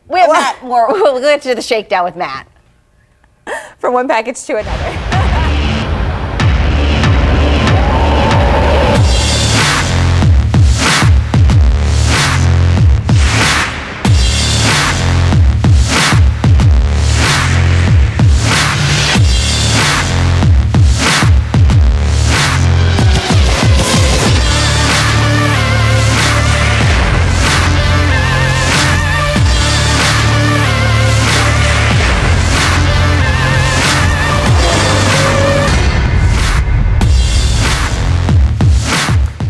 We have Matt more. We'll get to the shakedown with Matt. From one package to another.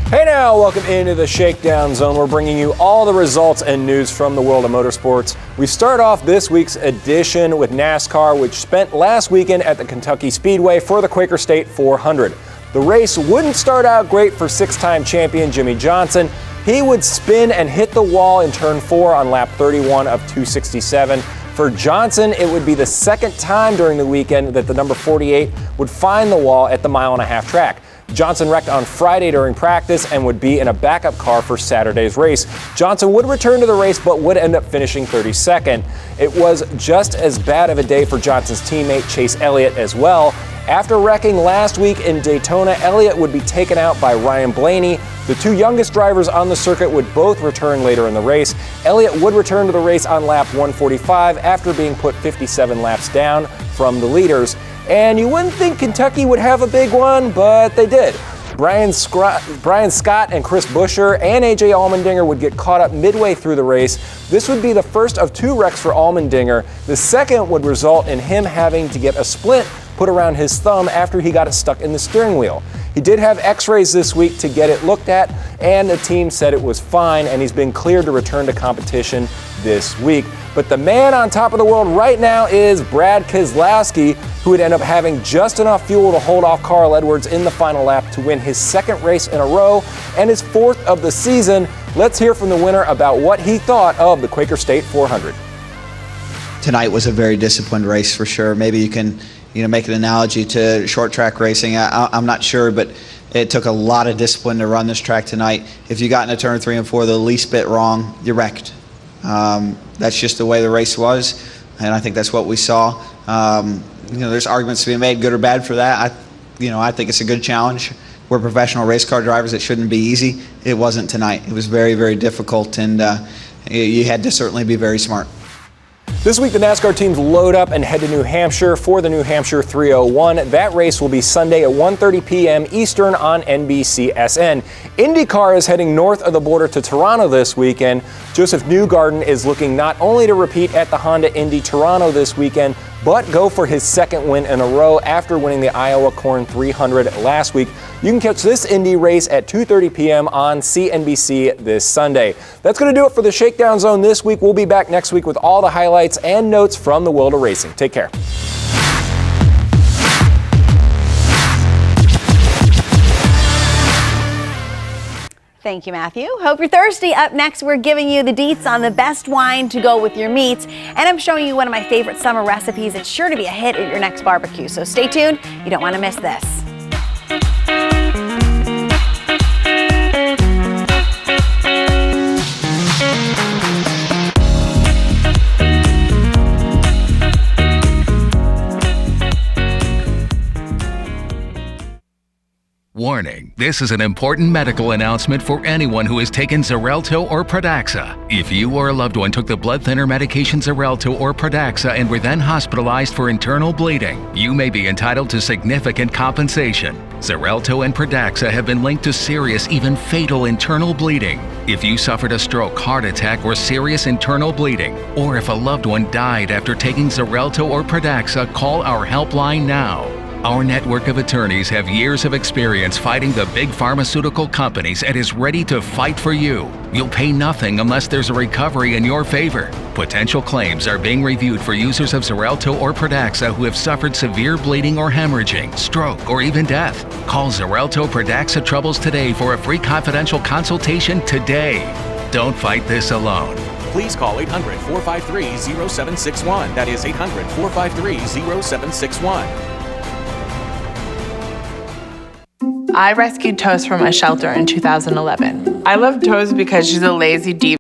Hey now, welcome into the Shakedown Zone. We're bringing you all the results and news from the world of motorsports. We start off this week's edition with NASCAR, which spent last weekend at the Kentucky Speedway for the Quaker State 400. The race wouldn't start out great for six-time champion Jimmy Johnson. He would spin and hit the wall in turn 4 on lap 31 of 267. For Johnson, it would be the second time during the weekend that the number 48 would find the wall at the mile-and-a-half track. Johnson wrecked on Friday during practice and would be in a backup car for Saturday's race. Johnson would return to the race but would end up finishing 32nd. It was just as bad of a day for Johnson's teammate Chase Elliott as well. After wrecking last week in Daytona, Elliott would be taken out by Ryan Blaney. The two youngest drivers on the circuit would both return later in the race. Elliott would return to the race on lap 145 after being put 57 laps down from the leaders. And you wouldn't think Kentucky would have a big one, but they did. Brian Scott and Chris Buescher and AJ Allmendinger would get caught up midway through the race. This would be the first of 2 wrecks for Allmendinger. The second would result in him having to get a splint put around his thumb after he got it stuck in the steering wheel. He did have x-rays this week to get it looked at, and the team said it was fine, and he's been cleared to return to competition this week. But the man on top of the world right now is Brad Keselowski, who would end up having just enough fuel to hold off Carl Edwards in the final lap to win his second race in a row and his 4th of the season. Let's hear from the winner about what he thought of the Quaker State 400. Tonight was a very disciplined race for sure. Maybe you can make an analogy to short track racing. I'm not sure, but it took a lot of discipline to run this track tonight. If you got into turn 3 and 4 the least bit wrong, you're wrecked. That's just the way the race was, and I think that's what we saw. There's arguments to be made, good or bad, for that. I think it's a good challenge. We're professional race car drivers. It shouldn't be easy. It wasn't tonight. It was very, very difficult, and you had to certainly be very smart. This week, the NASCAR teams load up and head to New Hampshire for the New Hampshire 301. That race will be Sunday at 1:30 p.m. Eastern on NBCSN. IndyCar is heading north of the border to Toronto this weekend. Joseph Newgarden is looking not only to repeat at the Honda Indy Toronto this weekend, but go for his second win in a row after winning the Iowa Corn 300 last week. You can catch this Indy race at 2:30 p.m. on CNBC this Sunday. That's going to do it for the Shakedown Zone this week. We'll be back next week with all the highlights and notes from the world of racing. Take care. Thank you, Matthew. Hope you're thirsty. Up next, we're giving you the deets on the best wine to go with your meats. And I'm showing you one of my favorite summer recipes. It's sure to be a hit at your next barbecue. So stay tuned. You don't want to miss this. Warning, this is an important medical announcement for anyone who has taken Xarelto or Pradaxa. If you or a loved one took the blood thinner medication Xarelto or Pradaxa and were then hospitalized for internal bleeding, you may be entitled to significant compensation. Xarelto and Pradaxa have been linked to serious, even fatal internal bleeding. If you suffered a stroke, heart attack, or serious internal bleeding, or if a loved one died after taking Xarelto or Pradaxa, call our helpline now. Our network of attorneys have years of experience fighting the big pharmaceutical companies and is ready to fight for you. You'll pay nothing unless there's a recovery in your favor. Potential claims are being reviewed for users of Xarelto or Pradaxa who have suffered severe bleeding or hemorrhaging, stroke, or even death. Call Xarelto Pradaxa Troubles today for a free confidential consultation today. Don't fight this alone. Please call 800-453-0761. That is 800-453-0761. I rescued Toast from a shelter in 2011. I love Toast because she's a lazy diva.